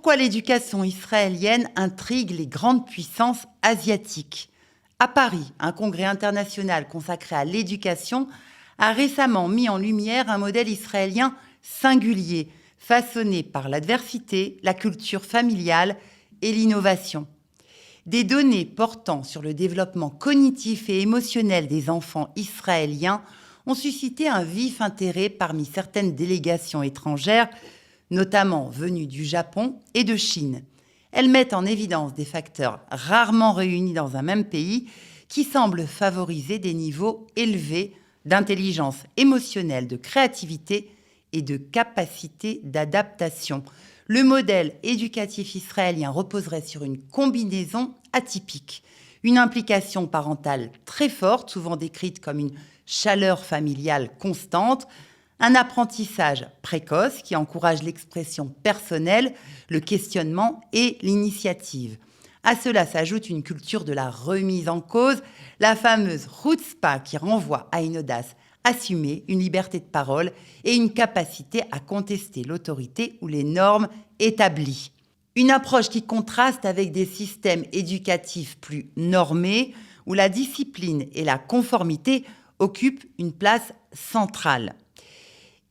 Pourquoi l'éducation israélienne intrigue les grandes puissances asiatiques? À Paris, un congrès international consacré à l'éducation a récemment mis en lumière un modèle israélien singulier, façonné par l'adversité, la culture familiale et l'innovation. Des données portant sur le développement cognitif et émotionnel des enfants israéliens ont suscité un vif intérêt parmi certaines délégations étrangères, notamment venues du Japon et de Chine. Elles mettent en évidence des facteurs rarement réunis dans un même pays qui semblent favoriser des niveaux élevés d'intelligence émotionnelle, de créativité et de capacité d'adaptation. Le modèle éducatif israélien reposerait sur une combinaison atypique, une implication parentale très forte, souvent décrite comme une chaleur familiale constante, un apprentissage précoce qui encourage l'expression personnelle, le questionnement et l'initiative. À cela s'ajoute une culture de la remise en cause, la fameuse chutzpah qui renvoie à une audace assumée, une liberté de parole et une capacité à contester l'autorité ou les normes établies. Une approche qui contraste avec des systèmes éducatifs plus normés, où la discipline et la conformité occupent une place centrale.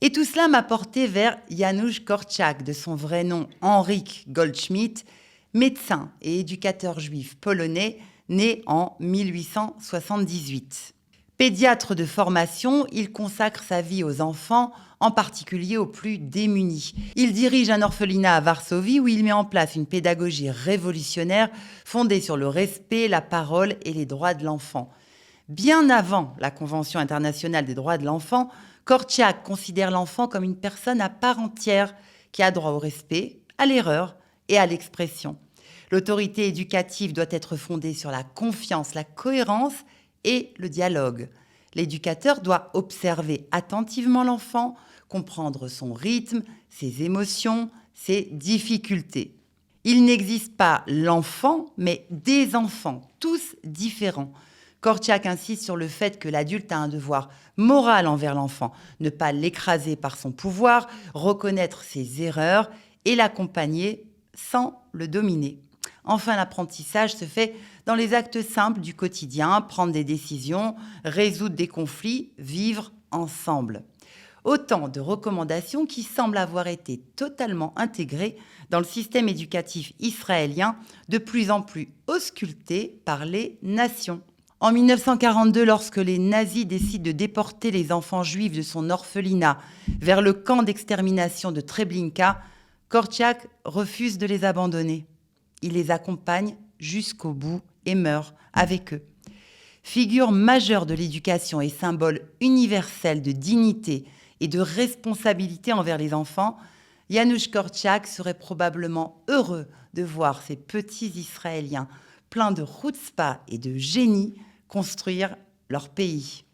Et tout cela m'a porté vers Janusz Korczak, de son vrai nom Henryk Goldschmidt, médecin et éducateur juif polonais, né en 1878. Pédiatre de formation, il consacre sa vie aux enfants, en particulier aux plus démunis. Il dirige un orphelinat à Varsovie où il met en place une pédagogie révolutionnaire fondée sur le respect, la parole et les droits de l'enfant. Bien avant la Convention internationale des droits de l'enfant, Korczak considère l'enfant comme une personne à part entière qui a droit au respect, à l'erreur et à l'expression. L'autorité éducative doit être fondée sur la confiance, la cohérence et le dialogue. L'éducateur doit observer attentivement l'enfant, comprendre son rythme, ses émotions, ses difficultés. Il n'existe pas l'enfant, mais des enfants, tous différents. Korczak insiste sur le fait que l'adulte a un devoir moral envers l'enfant, ne pas l'écraser par son pouvoir, reconnaître ses erreurs et l'accompagner sans le dominer. Enfin, l'apprentissage se fait dans les actes simples du quotidien, prendre des décisions, résoudre des conflits, vivre ensemble. Autant de recommandations qui semblent avoir été totalement intégrées dans le système éducatif israélien, de plus en plus ausculté par les nations. En 1942, lorsque les nazis décident de déporter les enfants juifs de son orphelinat vers le camp d'extermination de Treblinka, Korczak refuse de les abandonner. Il les accompagne jusqu'au bout et meurt avec eux. Figure majeure de l'éducation et symbole universel de dignité et de responsabilité envers les enfants, Janusz Korczak serait probablement heureux de voir ces petits Israéliens pleins de chutzpah et de génie construire leur pays.